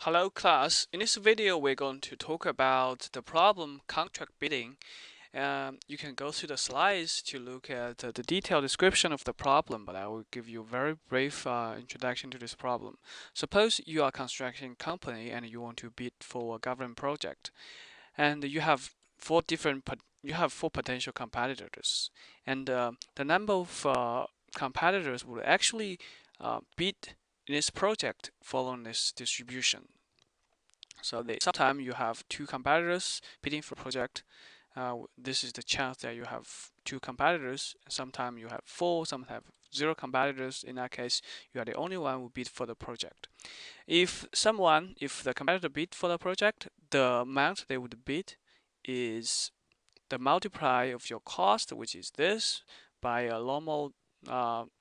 Hello class, in this video we're going to talk about the problem contract bidding. You can go through the slides to look at the detailed description of the problem, but I will give you a very brief introduction to this problem. Suppose you are a construction company and you want to bid for a government project, and you have four potential competitors, and the number of competitors will actually bid in this project following this distribution. So sometimes you have two competitors bidding for a project. This is the chance that you have two competitors. Sometimes you have four, some have zero competitors. In that case, you are the only one who bid for the project. If the competitor bid for the project, the amount they would bid is the multiply of your cost, which is this, by a normal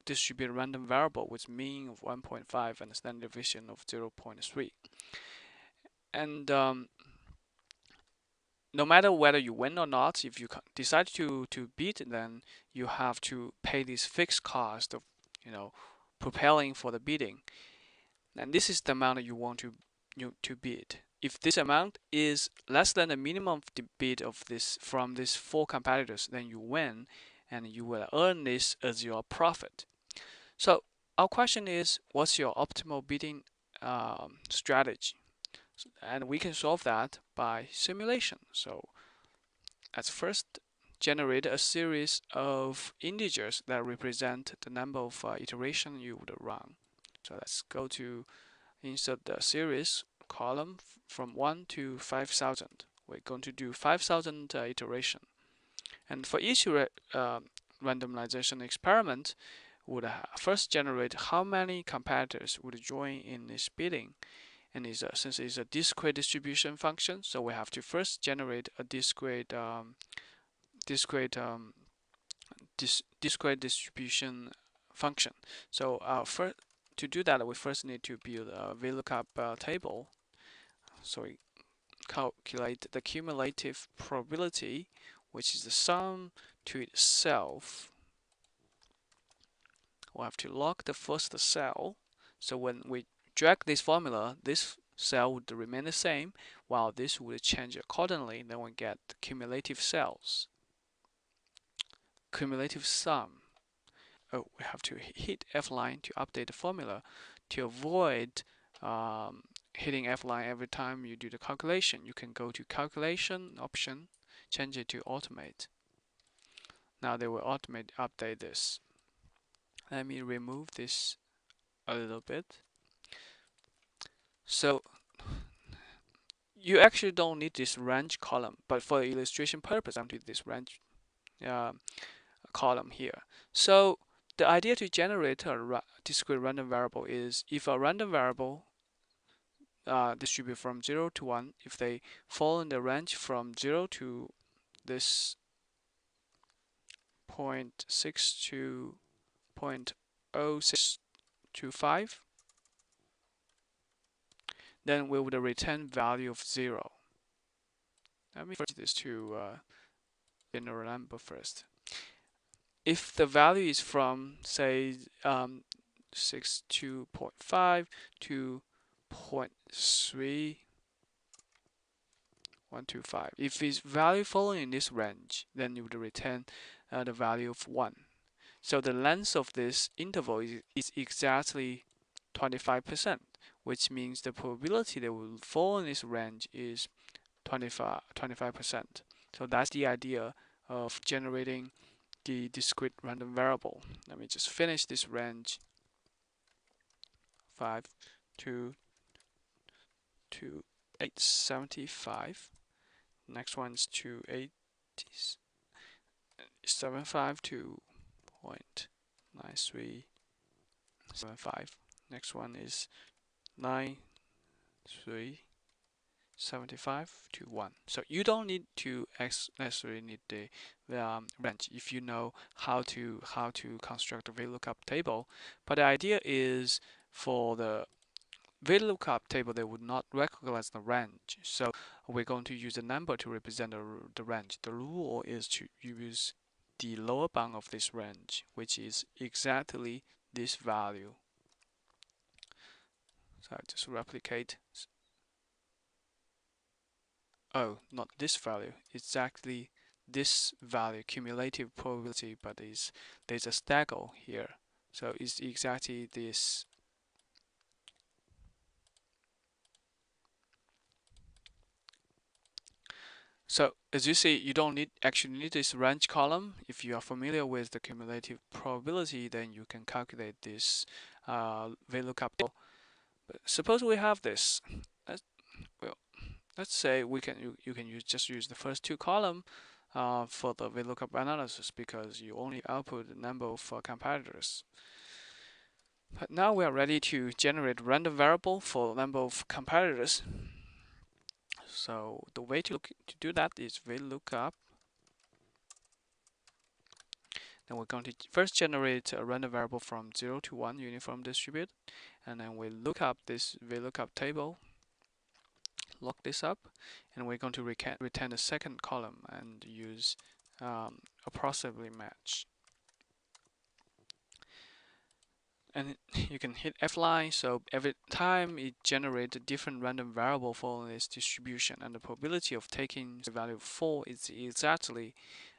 distributed random variable with mean of 1.5 and standard deviation of 0.3. And no matter whether you win or not, if you decide to bid, then you have to pay this fixed cost of preparing for the bidding, and this is the amount you want to bid. If this amount is less than the minimum bid of this from these four competitors, then you win, and you will earn this as your profit. So our question is, what's your optimal bidding strategy? And we can solve that by simulation. So let's first generate a series of integers that represent the number of iterations you would run. So let's go to insert the series column from 1 to 5,000. We're going to do 5,000 iteration. And for each randomization experiment, would first generate how many competitors would join in this bidding. And since it's a discrete distribution function, so we have to first generate a discrete distribution function. So to do that, we first need to build a VLOOKUP table. So we calculate the cumulative probability, which is the sum to itself. We'll have to lock the first cell. So when we drag this formula, this cell would remain the same, while this would change accordingly. Then we get the cumulative cells, cumulative sum. Oh, we have to hit F9 to update the formula to avoid hitting F9 every time you do the calculation. You can go to calculation option, change it to automate. Now they will update this. Let me remove this a little bit. So you actually don't need this range column, but for illustration purpose, I'm doing this range column here. So the idea to generate a discrete random variable is if a random variable distribute from 0 to 1, if they fall in the range from 0 to this 0.6 to 0.0625, then we would return value of 0. Let me first this to general number first. If the value is from say 62.5 to 0.3125, if its value falling in this range, then you would return the value of 1. So the length of this interval is exactly 25%, which means the probability that will fall in this range is 25%. So that's the idea of generating the discrete random variable. Let me just finish this range 5 to 875. Next one's 2.875 to 0.9375. Next one is 9.375 to 1. So you don't need to necessarily need the range if you know how to construct a VLOOKUP table. But the idea is for the VLOOKUP table, they would not recognize the range. So we're going to use a number to represent the range. The rule is to use the lower bound of this range, which is exactly this value. So I just replicate oh, not this value, exactly this value, cumulative probability, but there's a stagger here. So it's exactly this. So as you see, you don't actually need this range column. If you are familiar with the cumulative probability, then you can calculate this VLOOKUP table. But suppose we have this. Let's, well, let's say you can just use the first two column for the VLOOKUP analysis because you only output the number of competitors. But now we are ready to generate random variable for the number of competitors. So the way to do that is VLOOKUP. Then we're going to first generate a random variable from 0 to 1 uniform distributed, and then we look up this VLOOKUP table, lock this up, and we're going to return the second column and use approximately match. And you can hit F9, so every time it generates a different random variable for this distribution, and the probability of taking the value 4 is exactly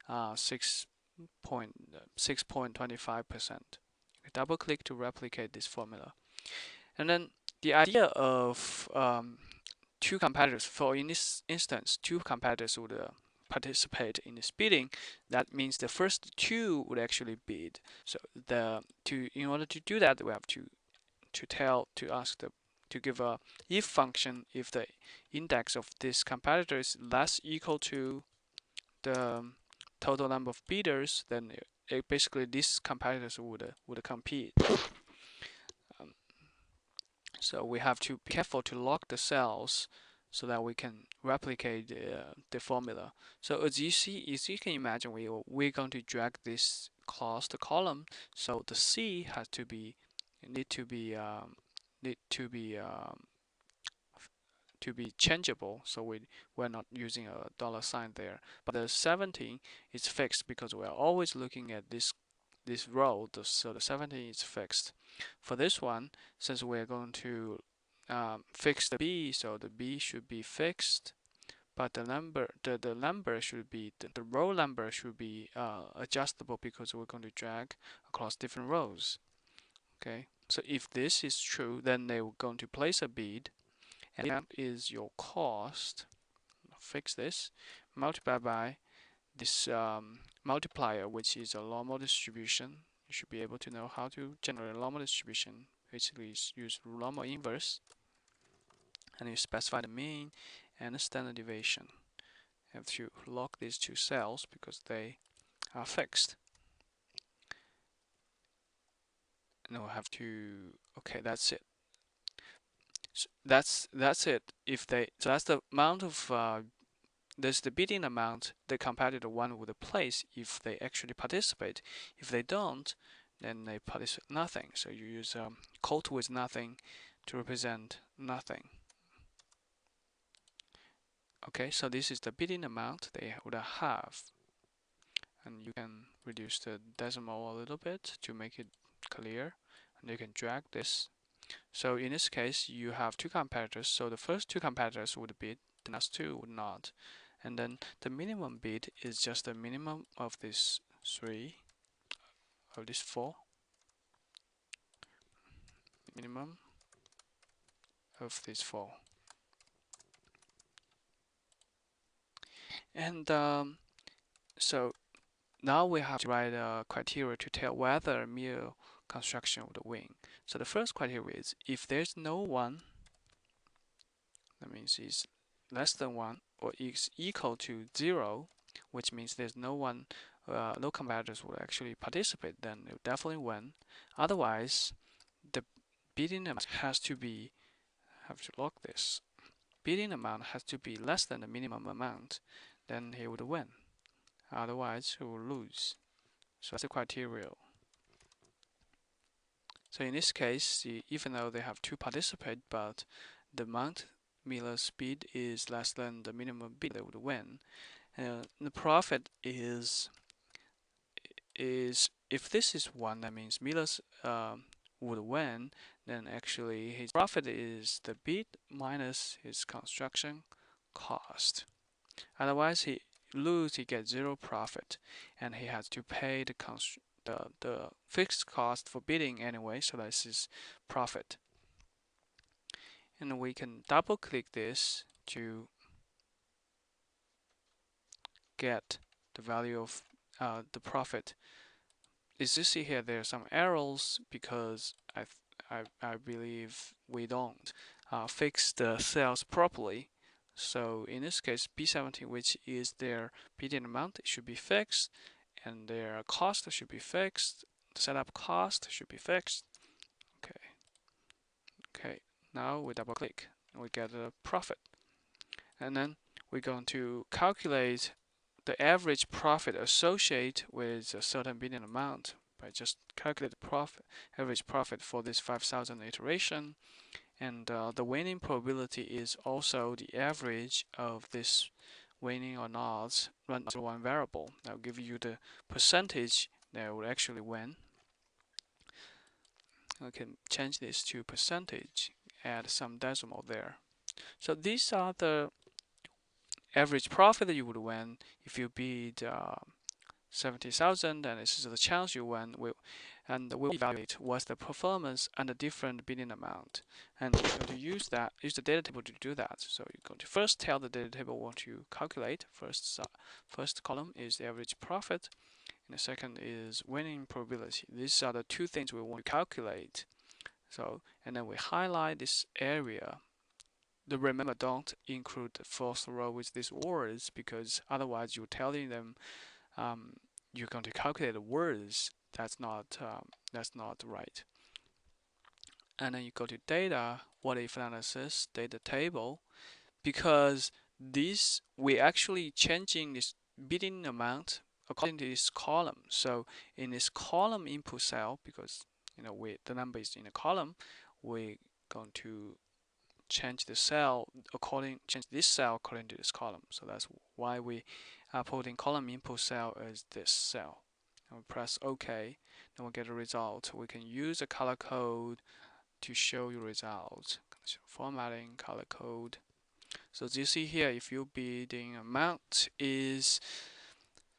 6.25%. Double click to replicate this formula. And then the idea of two competitors, for in this instance, two competitors would participate in this bidding. That means the first two would actually bid. So in order to do that, we have to give a if function if the index of this competitor is less equal to the total number of bidders, then basically these competitors would compete. So we have to be careful to lock the cells so that we can replicate the formula. So as you can imagine, we're going to drag this closed column. So the C has to be need to be changeable. So we're not using a dollar sign there. But the 17 is fixed because we're always looking at this row. So the 17 is fixed. For this one, since we're going to fix the B, so the B should be fixed, but the number should be the row number should be adjustable because we're going to drag across different rows. Okay, so if this is true, then they will going to place a bid, and that is your cost. Fix this, multiplied by this multiplier, which is a normal distribution. You should be able to know how to generate a normal distribution. Basically, use normal inverse, and you specify the mean and the standard deviation. You have to lock these two cells because they are fixed. And we'll have to, okay, that's it. So that's it. So that's the amount of there's the bidding amount the competitor one would place if they actually participate. If they don't, then they participate nothing. So you use quote with nothing to represent nothing. Okay, so this is the bidding amount they would have. And you can reduce the decimal a little bit to make it clear. And you can drag this. So in this case, you have two competitors. So the first two competitors would bid, the last two would not. And then the minimum bid is just the minimum of these three, of these four. Minimum of these four. And so now we have to write a criteria to tell whether mere construction would win. So the first criteria is if there's no one, that means it's less than 1 or is equal to 0, which means there's no one, no competitors will actually participate, then it will definitely win. Otherwise, the bidding amount have to lock this. Bidding amount has to be less than the minimum amount, then he would win. Otherwise, he will lose. So that's the criteria. So in this case, even though they have to participate, but the amount Miller's bid is less than the minimum bid, they would win. The profit is if this is 1, that means Miller's would win. Then actually his profit is the bid minus his construction cost. Otherwise, he gets zero profit, and he has to pay the fixed cost for bidding anyway. So that's his profit. And we can double click this to get the value of the profit. As you see here, there are some errors because I believe we don't fix the cells properly. So in this case, B17, which is their bidding amount, it should be fixed, and their cost should be fixed. The setup cost should be fixed. Okay. Now we double click, and we get a profit, and then we're going to calculate the average profit associated with a certain bidding amount by just calculate the average profit for this 5,000 iteration, and the winning probability is also the average of this winning or not run through one variable. That will give you the percentage that will actually win. We can change this to percentage, add some decimal there. So these are the average profit that you would win if you bid 70,000, and this is the chance you win. And we'll evaluate what's the performance and the different bidding amount. And we're going to use the data table to do that. So you're going to first tell the data table what you calculate. First column is the average profit, and the second is winning probability. These are the two things we want to calculate. So, and then we highlight this area. Remember, don't include the first row with these words, because otherwise you're telling them you're going to calculate the words. That's not right. And then you go to data, what if analysis, data table, because we actually changing this bidding amount according to this column. So in this column input cell, because the number is in a column, we're going to change this cell according to this column. So that's why we are putting column input cell as this cell. And we press OK, then we get a result. We can use a color code to show you results. Formatting color code. So as you see here, if your bidding amount is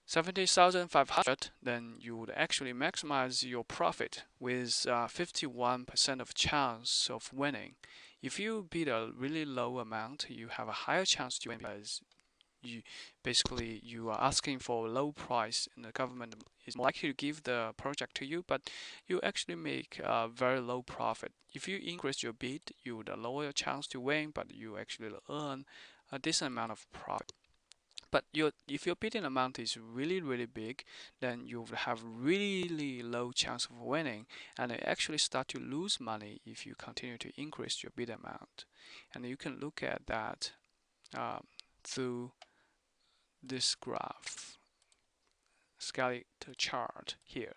70,500, then you would actually maximize your profit with 51% of chance of winning. If you bid a really low amount, you have a higher chance to win because you are asking for a low price, and the government is more likely to give the project to you, but you actually make a very low profit. If you increase your bid, you would lower your chance to win, but you actually earn a decent amount of profit. But if your bidding amount is really, really big, then you will have really low chance of winning, and you actually start to lose money if you continue to increase your bid amount. And you can look at that through this graph, skeletal chart here.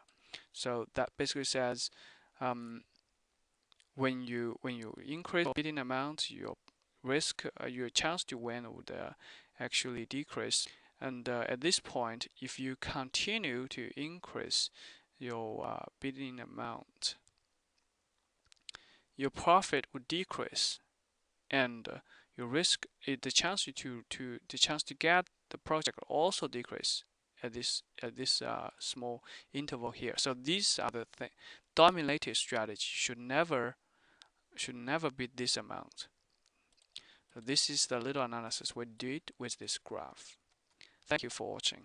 So that basically says when you increase your bidding amount, your your chance to win would actually decrease. And at this point, if you continue to increase your bidding amount, your profit would decrease, and your risk, the chance to get the project also decrease at this small interval here. So these are the dominated strategy should never bid this amount. So this is the little analysis we did with this graph. Thank you for watching.